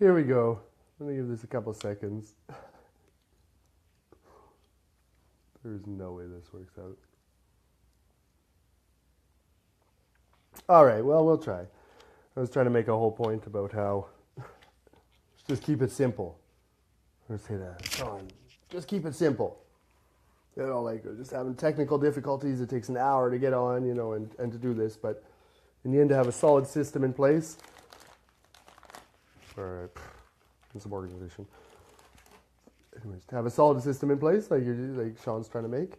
Here we go. Let me give this a couple seconds. There's no way this works out. All right, well, we'll try. I was trying to make a whole point about how just keep it simple. I'm going to say that. Sean, just keep it simple. You know, like just having technical difficulties. It takes an hour to get on, you know, and to do this. But in the end, to have a solid system in place for some organization. Anyways, to have a solid system in place, like Sean's trying to make,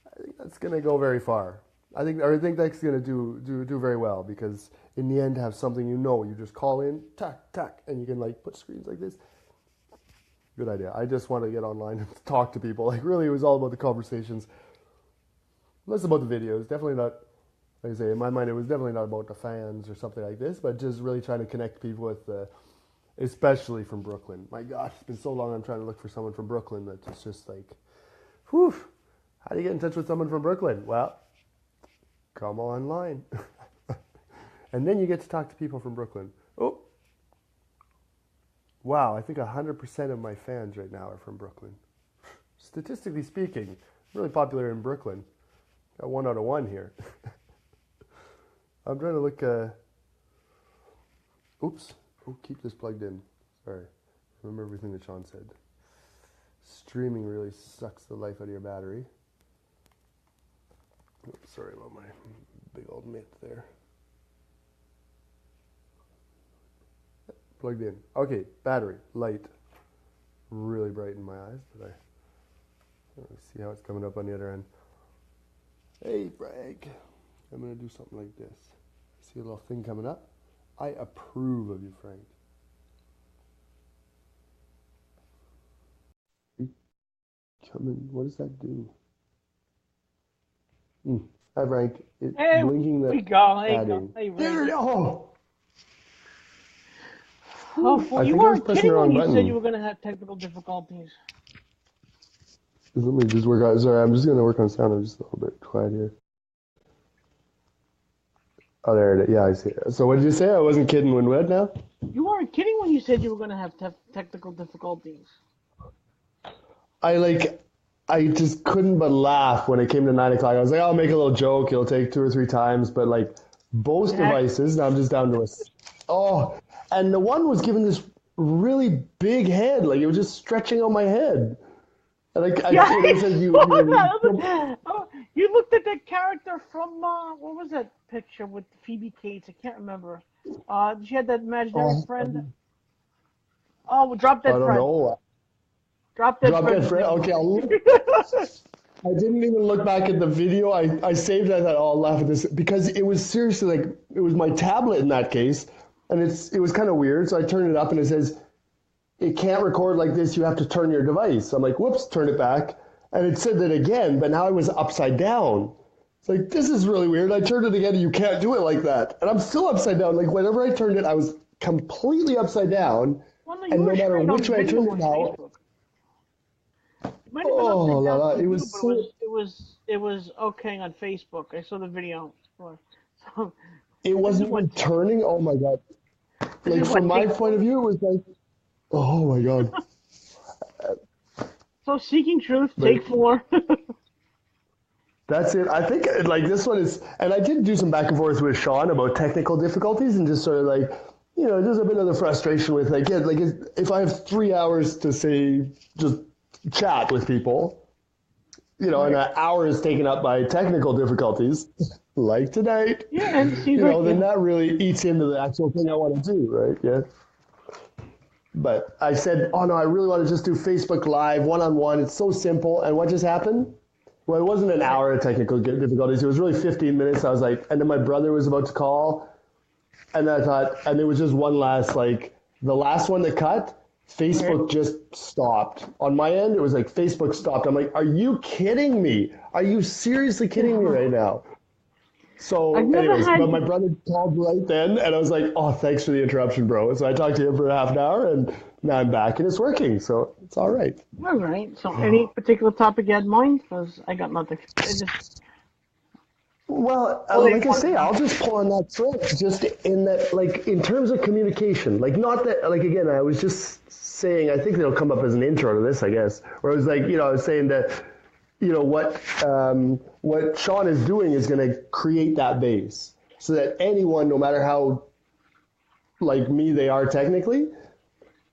I think that's going to go very far. I think that's going to do very well, because in the end, to have something you just call in, tack, and you can like put screens like this. Good idea. I just want to get online and talk to people. Like, really, it was all about the conversations. Less about the videos. Definitely not, like I say, in my mind, it was definitely not about the fans or something like this, but just really trying to connect people with, especially from Brooklyn. My gosh, it's been so long I'm trying to look for someone from Brooklyn that it's just like, whew, how do you get in touch with someone from Brooklyn? Well, come online. And then you get to talk to people from Brooklyn. Oh. Wow, I think 100% of my fans right now are from Brooklyn. Statistically speaking, really popular in Brooklyn. Got 1 out of 1 here. I'm trying to look. Oops. Oh, keep this plugged in. Sorry. Remember everything that Sean said. Streaming really sucks the life out of your battery. Oops, sorry about my big old mitt there. Plugged in. Okay, battery, light. Really bright in my eyes, but let me see how it's coming up on the other end. Hey, Frank. I'm going to do something like this. See a little thing coming up? I approve of you, Frank. Come in. What does that do? Hi, Frank. It's Hey, blinking the we go. There you go. adding. Hey, There we go. Oh, well, I you think I was weren't pressing kidding the when wrong you said you button. were going to have technical difficulties. Let me just work out. Sorry, I'm just going to work on sound. I'm just a little bit quiet here. Oh, there it is. Yeah, I see it. So what did you say? I wasn't kidding when what now? You weren't kidding when you said you were going to have technical difficulties. I just couldn't but laugh when it came to 9 o'clock. I was like, I'll make a little joke. It'll take 2 or 3 times, but like both It actually, devices, now I'm just down to oh, and the one was given this really big head. Like it was just stretching on my head. And yeah, it I says saw that. Oh, you looked at that character from, what was that picture with Phoebe Cates? I can't remember. She had that imaginary oh, friend. Oh, Drop I Dead don't Fred. know. Drop Dead Drop Fred's dead his Fred. name. Okay, I didn't even look back at the video. I saved it. I thought, oh, I'll laugh at this because it was seriously like it was my tablet in that case, and it was kind of weird. So I turned it up, and it says it can't record like this. You have to turn your device. I'm like, whoops, turn it back, and it said that again, but now I was upside down. It's like this is really weird. I turned it again, and you can't do it like that, and I'm still upside down. Like whenever I turned it, I was completely upside down, Well, no, you and were no matter straight which on way I video turned it on now, Facebook. It might have been oh upside la down la, for it you, was but so. it was okay on Facebook. I saw the video. So It this is wasn't what even turning. Oh my god. this is Like from what my takes point of view, it was like, oh my god. so seeking truth. But Take 4. that's it. I think like this one is, and I did do some back and forth with Sean about technical difficulties and just sort of like, just a bit of the frustration with like, yeah, like if I have 3 hours to say just chat with people, and Right. an hour is taken up by technical difficulties, like tonight, Yeah, and it seems like then yeah. that really eats into the actual thing I want to do, right? Yeah. But I said, oh no, I really want to just do Facebook Live one-on-one. It's so simple. And what just happened? Well, it wasn't an Right. hour of technical difficulties. It was really 15 minutes. I was like, and then my brother was about to call. And I thought, and there was just one last, like, the last one that cut, Right. Facebook just stopped. On my end, it was like, Facebook stopped. I'm like, are you kidding me? Are you seriously kidding me right now? I've So, never anyways, but had. my brother called right then, and I was like, "Oh, thanks for the interruption, bro." So I talked to him for half an hour, and now I'm back, and it's working, so it's all right. All right. So any particular topic you had in mind? Because I got nothing. I just Well, Oh, they like I want to say, know. I'll just pull on that thread just in that, like, in terms of communication. Like, not that, like, again, I was just saying, I think it'll come up as an intro to this, I guess, where I was like, I was saying that, what Sean is doing is going to create that base so that anyone, no matter how like me they are technically,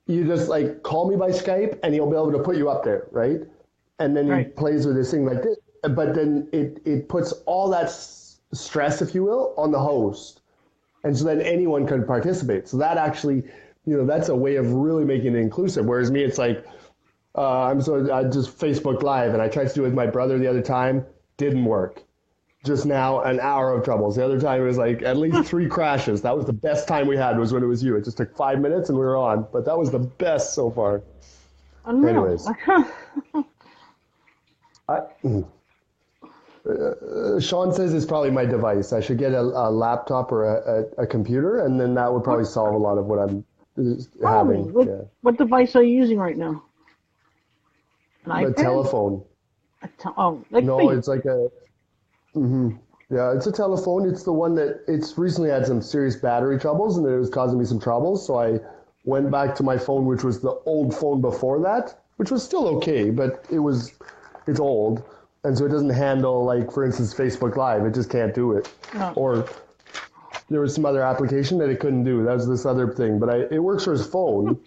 you just like call me by Skype and he'll be able to put you up there, right? And then he Right. plays with this thing like this. But then it puts all that stress, if you will, on the host. And so then anyone can participate. So that actually, that's a way of really making it inclusive. Whereas me, it's like, I just Facebook Live and I tried to do it with my brother the other time, didn't work. Just now, an hour of troubles. The other time it was like at least 3 crashes. That was the best time we had was when it was you. It just took 5 minutes and we were on. But that was the best so far. Unreal. Anyways, I, Sean says it's probably my device. I should get a laptop or a computer, and then that would What? probably solve a lot of what I'm Probably. having. What Yeah, what device are you using right now? An the iPad? telephone. Oh, like No, me. it's like a. Yeah, it's a telephone. It's the one that it's recently had some serious battery troubles, and it was causing me some troubles. So I went back to my phone, which was the old phone before that, which was still okay, but it's old, and so it doesn't handle like, for instance, Facebook Live. It just can't do it. No. Or there was some other application that it couldn't do. That was this other thing, but it works for his phone.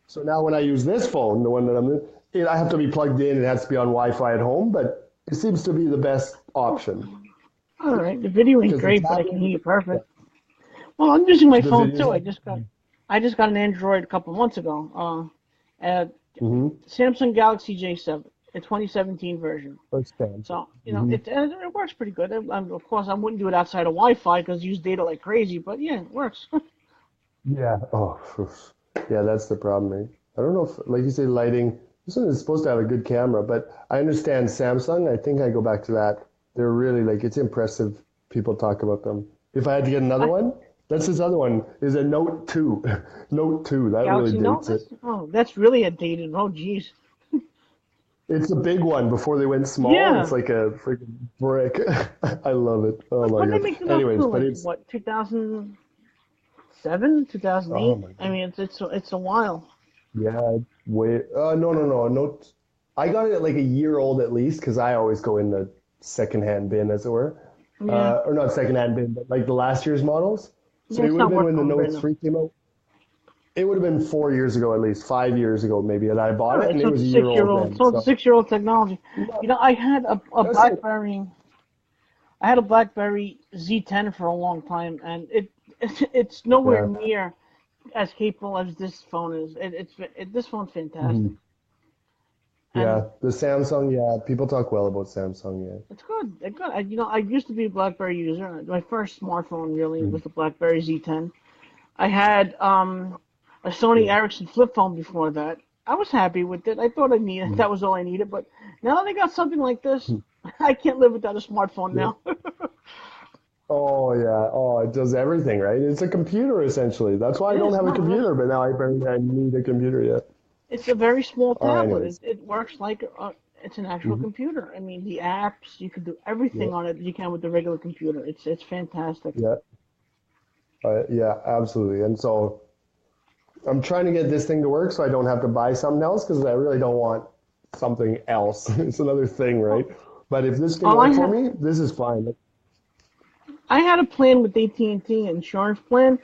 So now when I use this phone, the one that I'm in, I have to be plugged in. It has to be on Wi-Fi at home, but it seems to be the best option All right. The video ain't because the great, but I can tablet, hear you perfect. Well, I'm using my the phone videos. too. I just got an Android a couple months ago. Uh, Mm-hmm. Samsung Galaxy J7, a 2017 version. That's Samsung. So Mm-hmm. it works pretty good. Of course, I wouldn't do it outside of Wi-Fi because I use data like crazy. But yeah, it works. Yeah. Oh, oof. Yeah, that's the problem, eh? I don't know if, like you say, lighting. This one is supposed to have a good camera, but I understand Samsung. I think I go back to that. They're really like it's impressive. People talk about them. If I had to get another I, one, that's this other one is a Note 2. Note 2. That really Galaxy Note. dates it. That's really a dated. Oh, geez. It's a big one before they went small. It's Yeah. like a freaking brick. I love it. Oh my When did they God. make the Note 2? Anyways, but Like it's what? 2007, oh 2008. my I God. mean, it's a while. Yeah, way. No, no, no, no. I got it at like a year old at least because I always go in the secondhand bin, as it were, Yeah. or not secondhand bin, but like the last year's models. So Yeah, it it's would have not been worth when the going right Note now. 3 came out. It would have been 4 years ago at least, 5 years ago maybe, that I All bought it, right, and so it it's was a a year old 6 year old. then. So it's a So 6 year old technology. no, I had a that's it. BlackBerry. I had a BlackBerry Z10 for a long time, and it's nowhere Yeah. near as capable as this phone is. This phone's fantastic, and Yeah, the Samsung. Yeah, people talk well about Samsung. Yeah. it's good. It's good. I used to be a BlackBerry user. My first smartphone really was the BlackBerry Z10. I had a Sony Yeah. Ericsson flip phone before that. I was happy with it. I thought I needed that was all I needed. But now that I got something like this, I can't live without a smartphone Yeah. now. Oh yeah. Oh, it does everything, right? It's a computer essentially. That's why It I don't is. have a No, it really. computer, but now I need a computer. Yeah. It's a very small tablet. It, Anyways. it works like it's an actual Hmm. computer. I mean, the apps you can do everything Yeah. on it you can with the regular computer. It's fantastic. Yeah. Yeah. Absolutely. And so I'm trying to get this thing to work so I don't have to buy something else because I really don't want something else. It's another thing, right? Well, But if this can all I work for had me, this is fine. I had a plan with AT&T insurance plan.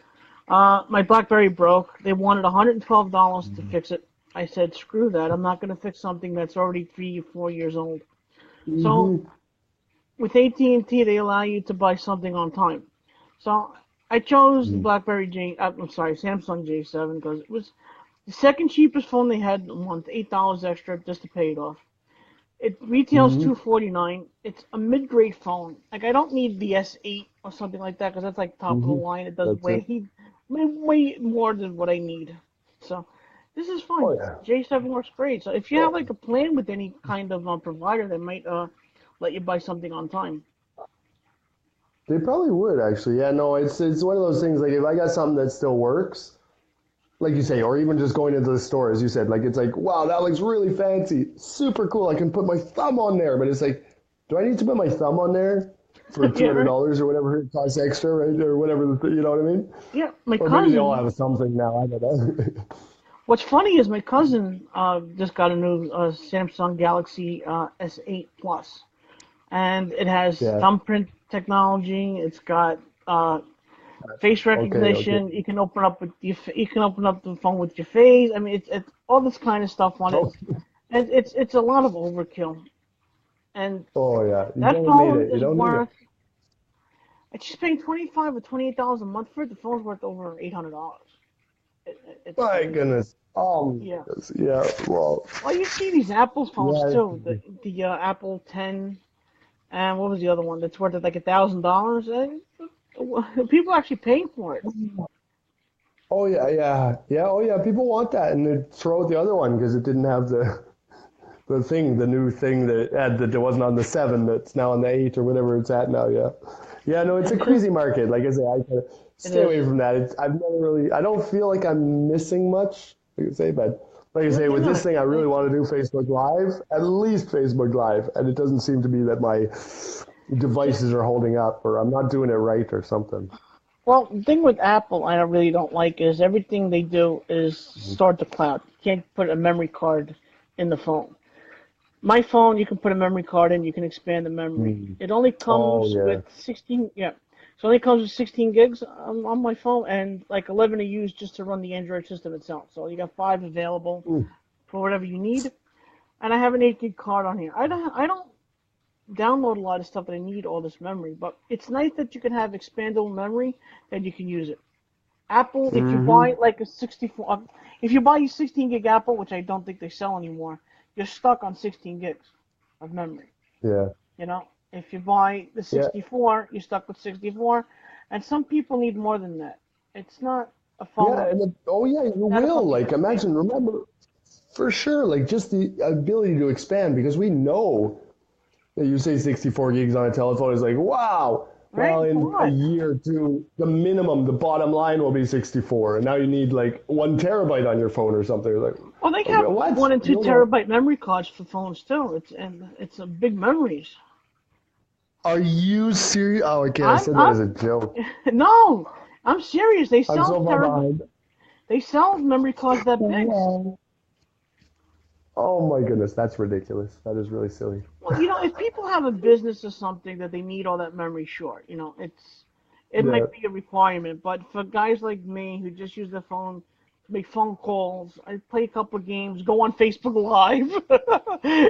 My BlackBerry broke. They wanted $112 to fix it. I said, screw that. I'm not going to fix something that's already 3 or 4 years old. So Mm-hmm. with AT&T, they allow you to buy something on time. So I chose the I'm sorry, Samsung J7 because it was the second cheapest phone they had in a month, $8 extra just to pay it off. It retails Mm-hmm. 249. It's a mid-grade phone. Like I don't need the S8 or something like that because that's like top of the Mm-hmm. line. It does That's it. way more than what I need. So this is Oh fine. yeah. J7 works great. So if you have Oh, like a plan with any kind of provider that might let you buy something on time. they probably would actually. Yeah, no, it's one of those things like if I got something that still works, like you say, or even just going into the store, as you said, like it's like, wow, that looks really fancy, super cool. I can put my thumb on there, but it's like, do I need to put my thumb on there? for two Yeah, hundred right. dollars or whatever it costs extra, right? Or whatever, you know what I mean? Yeah, my Or maybe they all cousin. have something now. I don't know. What's funny is my cousin just got a new Samsung Galaxy S8 Plus, and it has Yeah. thumbprint technology. It's got face Okay. Okay. recognition. You can open up with you can open up the phone with your face. I mean, it's all this kind of stuff on it. Oh, And it's a lot of overkill. And oh yeah. You that don't need phone it. You is don't need it. worth. And she's paying $25 or $28 a month for it. The phone's worth over $800. It's My crazy. goodness. Yeah. Yeah. Well, Well, you see these Apple phones yeah. too. The Apple 10 and what was the other one that's worth like $1,000? People are actually paying for it. Oh yeah. Yeah. Yeah. Oh yeah. People want that, and they throw out the other one because it didn't have the new thing that had that wasn't on the 7 that's now on the 8 or whatever it's at now. Yeah. Yeah. No, it's a crazy market. Like I say, I kind of It stay is. away from that. I've never really. I don't feel like I'm missing much. Like I say, but like I No, say, you're with this not. thing, I really want to do Facebook Live, at least Facebook Live, and it doesn't seem to be that my Yeah. devices are holding up, or I'm not doing it right, or something. Well, the thing with Apple, I really don't like is everything they do is store to cloud. You can't put a memory card in the phone. My phone, you can put a memory card in, you can expand the memory. Mm. It only Oh comes yeah. with 16, yeah. So it only comes with 16 gigs on my phone and like 11 to use just to run the Android system itself. So you got five available Mm. for whatever you need. And I have an 8 gig card on here. I don't download a lot of stuff that I need all this memory, but it's nice that you can have expandable memory that you can use it. Apple, if you Mm-hmm. buy like a 64, if you buy a 16 gig Apple, which I don't think they sell anymore, you're stuck on 16 gigs of memory. Yeah. You know, if you buy the Yeah. 64, you're stuck with 64, and some people need more than that. It's not a Yeah. phone, Oh yeah, you not a phone will. you can Like expand. imagine, remember for sure, like just the ability to expand because we know that you say 64 gigs on a telephone is like, wow. Right? Well, It's a in a lot. year or two, the minimum, the bottom line will be 64. And now you need like 1 terabyte on your phone or something. You're like, Well, they okay, have what? 1 and 2 Hold on. terabyte memory cards for phones too. It's a big memories. Are you serious? Oh, okay. I I'm said that I'm as a joke. no, I'm serious. They I'm sell so far terabyte. behind. They sell memory cards that big. Wow. Oh my goodness, that's ridiculous. That is really silly. Well, if people have a business or something that they need all that memory, sure, it Yeah. might be a requirement. But for guys like me who just use their phone to make phone calls, I play a couple of games, go on Facebook Live,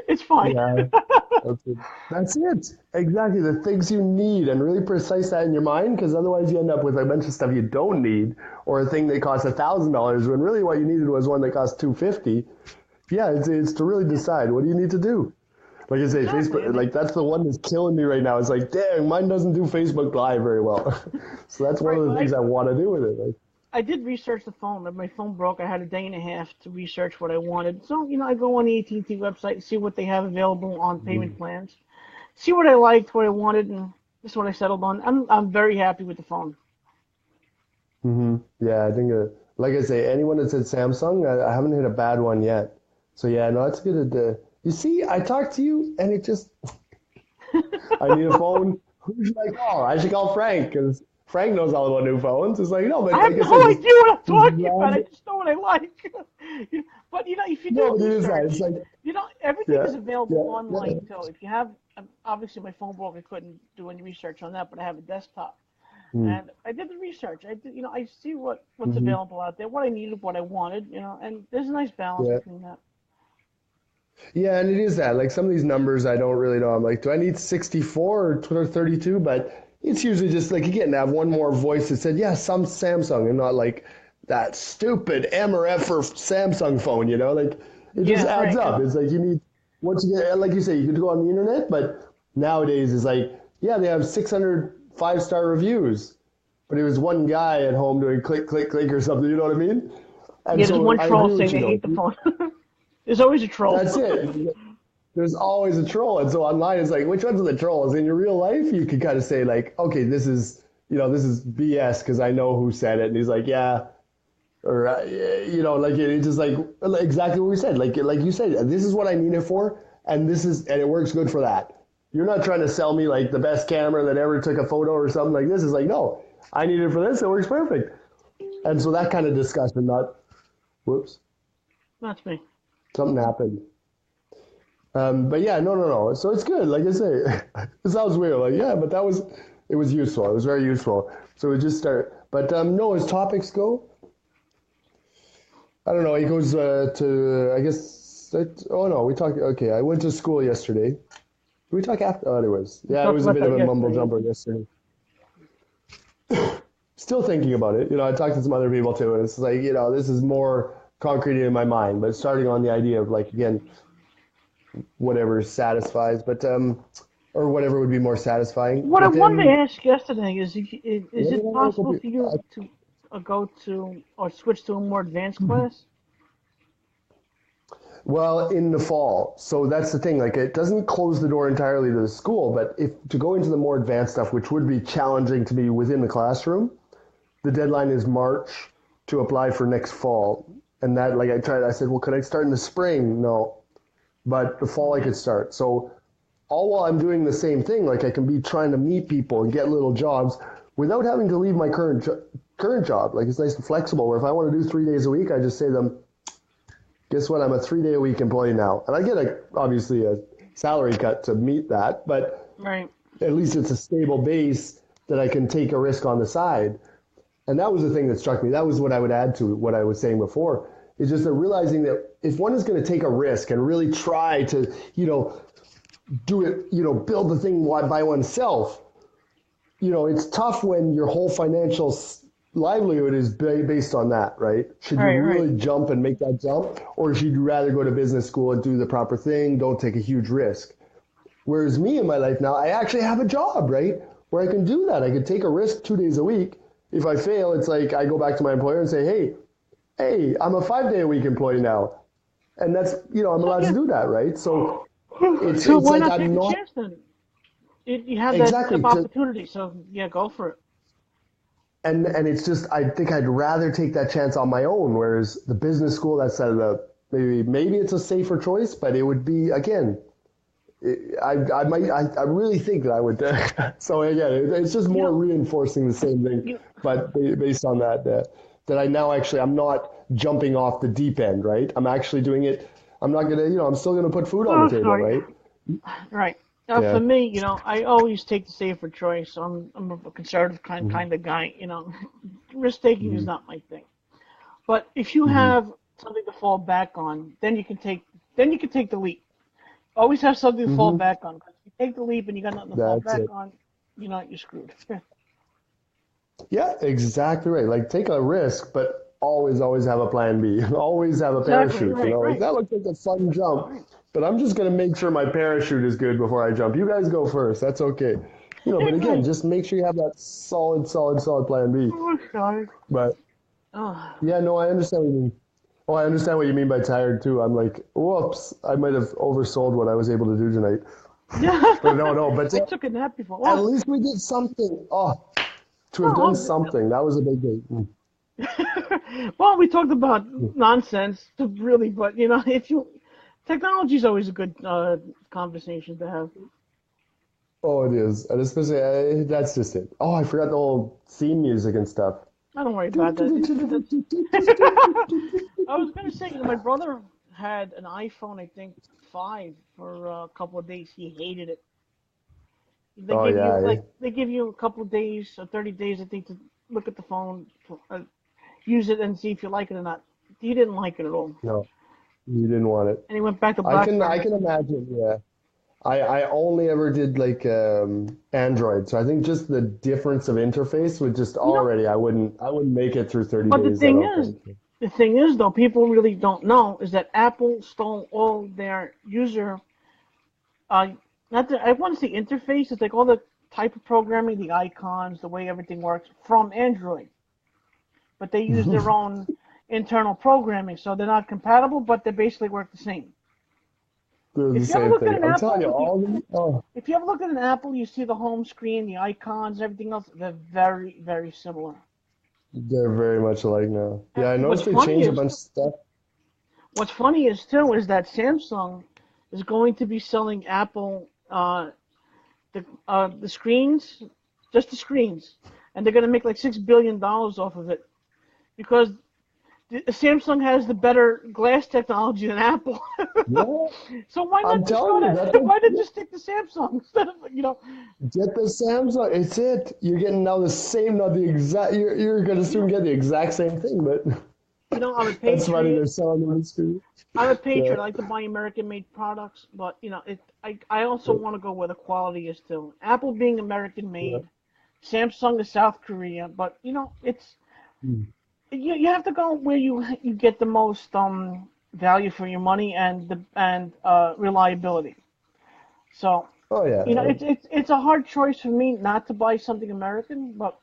it's fine. Yeah. That's it. That's it. Exactly. The things you need and really precise that in your mind because otherwise you end up with a bunch of stuff you don't need or a thing that costs $1,000 when really what you needed was one that cost 250. Yeah, it's to really decide what do you need to do. Like I say, Exactly. Facebook, like that's the one that's killing me right now. It's like, dang, mine doesn't do Facebook Live very well. So that's one Right. of the Well, things I want to do with it. Like, I did research the phone. When my phone broke, I had a day and a half to research what I wanted. So, I go on the AT&T website, see what they have available on payment plans, see what I liked, what I wanted, and this is what I settled on. I'm very happy with the phone. yeah, I think, like I say, anyone that said Samsung, I haven't hit a bad one yet. So yeah, no, it's good. You see, I talked to you, and it just, I need a phone. Who should I call? I should call Frank because Frank knows all about new phones. It's like, no, I but have like I said, no idea what I'm just talking about. I random. just know what I like. But if you No, do but it is that. It's research, like, everything yeah, is available yeah, online yeah. too. If you have, obviously my phone broke, I couldn't do any research on that, but I have a desktop, Mm, and I did the research. I did, I see what's hmm available out there, what I needed, what I wanted, and there's a nice balance yeah. between that. Yeah, and it is that. Like some of these numbers, I don't really know. I'm like, do I need 64 or 32? But it's usually just like, again, to have one more voice that said, yeah, some Samsung, and not like that stupid M or F for Samsung phone, Like it just Yeah, adds right. up. It's like you need, once you get, like you say, you can go on the internet, but nowadays it's like, yeah, they have 600 five-star reviews, but it was one guy at home doing click, click, click or something, you know what I mean? And Yeah, there's so one I troll agree saying with you they though. hate the phone. There's always a troll. That's it. There's always a troll. And so online it's like, which ones are the trolls? In your real life, you can kind of say like, okay, this is BS because I know who said it. And he's like, yeah. Or, like it's just like exactly what we said. Like you said, this is what I need it for. And and it works good for that. You're not trying to sell me like the best camera that ever took a photo or something like this. It's like, no, I need it for this. It works perfect. And so that kind of discussion, not, whoops, That's me. something happened. But yeah, no. So it's good. Like I say, it sounds weird. Like, yeah, but it was useful. It was very useful. So we just start. But no, as topics go, I don't know. He goes to, I guess, oh no, we talked, okay, I went to school yesterday. Did we talk after? Oh, anyways. We Yeah, it talked was a about bit of that a mumble yesterday. jumper yesterday. Still thinking about it. I talked to some other people too, and it's like, this is more concrete in my mind, but starting on the idea of like, again, whatever satisfies, but, or whatever would be more satisfying. What I But wanted to then, ask yesterday is, is yeah, it yeah, possible for you to go to or switch to a more advanced class? well, in the fall. So that's the thing. Like, it doesn't close the door entirely to the school, but if to go into the more advanced stuff, which would be challenging to be within the classroom, the deadline is March to apply for next fall. And that, like, I said, well, could I start in the spring? No, but the fall I could start. So all while I'm doing the same thing, like I can be trying to meet people and get little jobs without having to leave my current job. Like, it's nice and flexible. Where if I want to do 3 days a week, I just say to them, guess what? I'm a 3 day a week employee now, and I get obviously a salary cut to meet that, but Right. at least it's a stable base that I can take a risk on the side. And that was the thing that struck me. That was what I would add to what I was saying before. Is just that realizing that if one is going to take a risk and really try to, do it, build the thing by oneself, it's tough when your whole financial livelihood is based on that, right? Should you Right. really jump and make that jump, or should you rather go to business school and do the proper thing, don't take a huge risk? Whereas me in my life now, I actually have a job, right? Where I can do that. I can take a risk 2 days a week. If I fail, it's like I go back to my employer and say, hey, I'm a 5 day a week employee now. And that's, I'm So allowed to yeah. do that, right? So it's So it's why like not I'm take a not chance then? You have that exactly to opportunity, so yeah, go for it. and it's just I think I'd rather take that chance on my own. Whereas the business school, that's maybe it's a safer choice, but it would be again. I really think that I would. So again, it's just You more know, reinforcing the same thing, you but based on that I now actually I'm not jumping off the deep end, right? I'm actually doing it. I'm not gonna, I'm still gonna put food on the oh table, sorry. right? Right. Yeah. For me, I always take the safer choice. I'm a conservative kind of guy. Risk taking is Mm-hmm. not my thing. But if you Mm-hmm. have something to fall back on, then you can take the leap. Always have something to fall Mm-hmm. back on. 'Cause if you take the leap and you got nothing to fall That's back it. on, you're screwed. Yeah, exactly right. Like take a risk, but always have a plan B. Always have a Exactly. parachute. Right. Like Right. that looks like a fun jump, Right. but I'm just gonna make sure my parachute is good before I jump. You guys go first. That's okay. But again, Right. just make sure you have that solid plan B. Oh, sorry. But Oh. yeah, no, I understand what you mean. Oh, I understand what you mean by tired too. I'm like, whoops, I might have oversold what I was able to do tonight. Yeah. But no, but I took a nap before. at Oh. least we did something. Oh, to have done Oh. something, that was a big thing. Well, we talked about nonsense, really, but if you technology is always a good conversation to have. Oh, it is. And especially, that's just it. Oh, I forgot the whole theme music and stuff. I don't worry about that. I was gonna say, my brother had an iPhone, I think 5 for a couple of days. He hated it. They Oh, give you yeah. like they give you a couple of days or 30 days, I think, to look at the phone, use it, and see if you like it or not. He didn't like it at all, No, you didn't want it. and he went back to I BlackBerry. can imagine, yeah. I only ever did like Android, so I think just the difference of interface would just You know, already I wouldn't make it through 30 but the days, I thing don't is, think. the thing is though, people really don't know is that Apple stole all their user, uh, not the, I want to say interface. It's like all the type of programming, the icons, the way everything works from Android, but they use their own internal programming, so they're not compatible, but they basically work the same. They're the If you ever same looked at thing. an I'm telling you, Apple, all the oh, if you ever look at an Apple, you see the home screen, the icons, everything else. They're very, very similar. they're very much alike now. And Yeah, I noticed they changed a bunch of stuff. what's funny is too is that Samsung is going to be selling Apple. the screens, just the screens, and they're gonna make like $6 billion off of it because Samsung has the better glass technology than Apple. Yeah, So why I'm not just telling go you, to why not just stick to Samsung instead of get the Samsung. It's it. You're getting now the same, not the exact. You're gonna you soon know get the exact same thing, but I'm a that's funny. patriot. They're selling them in screen. I'm a Yeah, patriot. I like to buy American-made products, but I also want to go where the quality is too. Apple being yeah. American-made, Samsung is South Korea, but it's Mm. you have to go where you get the most value for your money and reliability. So Oh yeah. it's a hard choice for me not to buy something American, but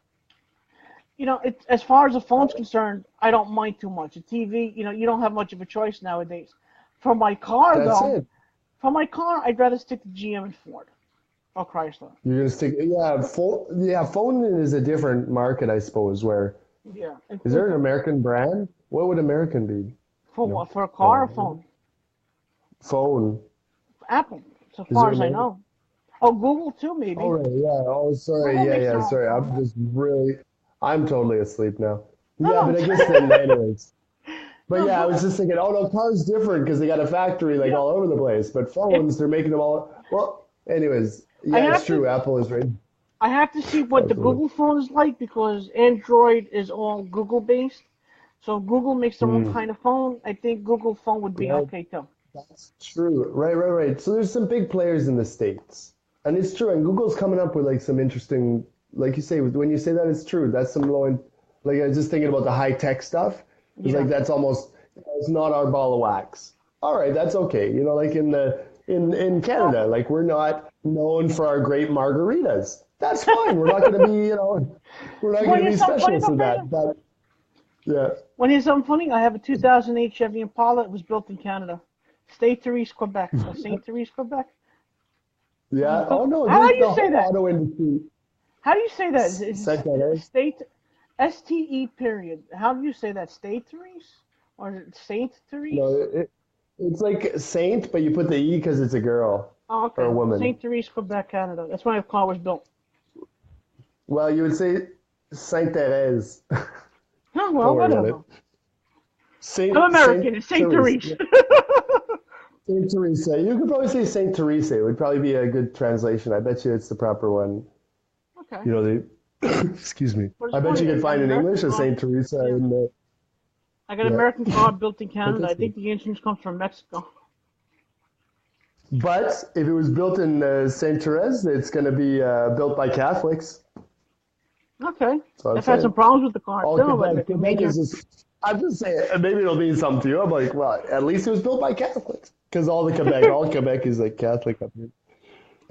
it's as far as the phone's concerned, I don't mind too much. A TV, you don't have much of a choice nowadays. For my car That's though, it. for my car, I'd rather stick to GM and Ford or Chrysler. You're gonna stick. Yeah, phone is a different market, I suppose. Where Yeah, is there an American brand? What would American be? for No, what? For a car or no. phone? Phone. Apple, so Is far there as I American? know. Oh, Google too, Oh maybe. right, yeah. Oh sorry, Google yeah, makes yeah. their own Sorry, phone. I'm just really. I'm totally asleep now. Yeah, No, but no, I guess then, anyways. But no. yeah, I was Google. just thinking, oh no, cars different because they got a factory like Yeah, all over the place. But it. phones, they're making them all. Well, anyways, I yeah, it's have true. to. Apple is right. I have to see what the Absolutely. Google phone is like because Android is all Google based. So if Google makes their own Mm. kind of phone, I think Google phone would be Right, okay too. that's true. Right, right, right. So there's some big players in the States. And it's true. And Google's coming up with like some interesting, like you say, when you say that, it's true. That's some low end, like I was just thinking about the high tech stuff. It's like Yeah. that's almost, it's not our ball of wax. All right, that's okay. Like in Well, Canada, like we're not known for our great margaritas. That's fine. We're not going to be, we're not you going want to to hear be something funny specialists though, in Fraser? that. But yeah. Want to hear something funny? I have a 2008 Chevy Impala. It was built in Canada, State Therese, Quebec, or Saint Therese, Quebec. Yeah. Oh no, How do there's you the say whole that? auto industry. How do you say that? Is Second, State STE period? How do you say that? State Therese or is it Saint no, Therese? it's like saint, but you put the E because it's a girl Oh, or okay. a woman. Saint Therese, Quebec, Canada. That's when my car was built. Well, you would say Saint Therese. Oh, Don't well, worry about whatever. it. I'm Saint American. It's Saint Therese. Therese. Yeah. Saint Teresa. You could probably say Saint Teresa. It would probably be a good translation. I bet you it's the proper one. Okay. They. Excuse me. But it's I bet you funny. I could got find an in American English a car. Saint Teresa Yeah. in the. I got an Yeah. American car built in But Canada. I that's good. think the insurance comes from Mexico. But if it was built in Saint Therese, it's going to be built by Catholics. Okay. So I'm I've had some saying. problems with the car Oh, too, but Quebec. nothing Quebec is major. just. I'm just saying. Maybe it'll mean something to you. I'm like, well, at least it was built by Catholics, because all Quebec is like Catholic up here.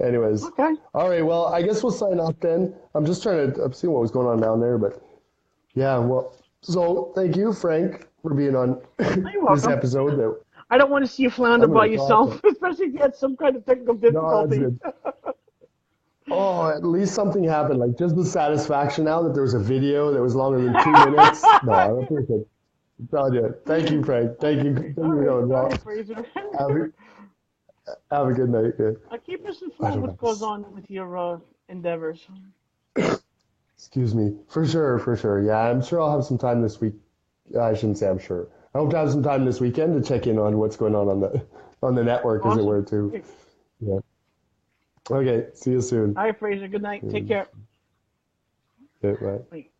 Anyways, Okay. all right. Well, I guess we'll sign off then. I'm just trying to. I'm seeing what was going on down there, but yeah. Well, so thank you, Frank, for being on You're this welcome. episode. That I don't want to see you flounder I'm by really yourself, coughing. especially if you had some kind of technical No, that's difficulty. good. Oh, at least something happened. Like just the satisfaction now that there was a video that was longer than 2 minutes. No, I don't think it. Probably did. Thank you, Frank. Thank you for going. All Well, right, Fraser. have a, have a good night. Yeah. Keep us I informed don't what know. goes on with your endeavors. Excuse me. For sure, for sure. Yeah, I'm sure I'll have some time this week. I shouldn't say I'm sure. I hope to have some time this weekend to check in on what's going on the network, as it Awesome. were, too. Yeah. Okay. See you soon. All right, Fraser. Good night. Take care. Okay, bye. Bye.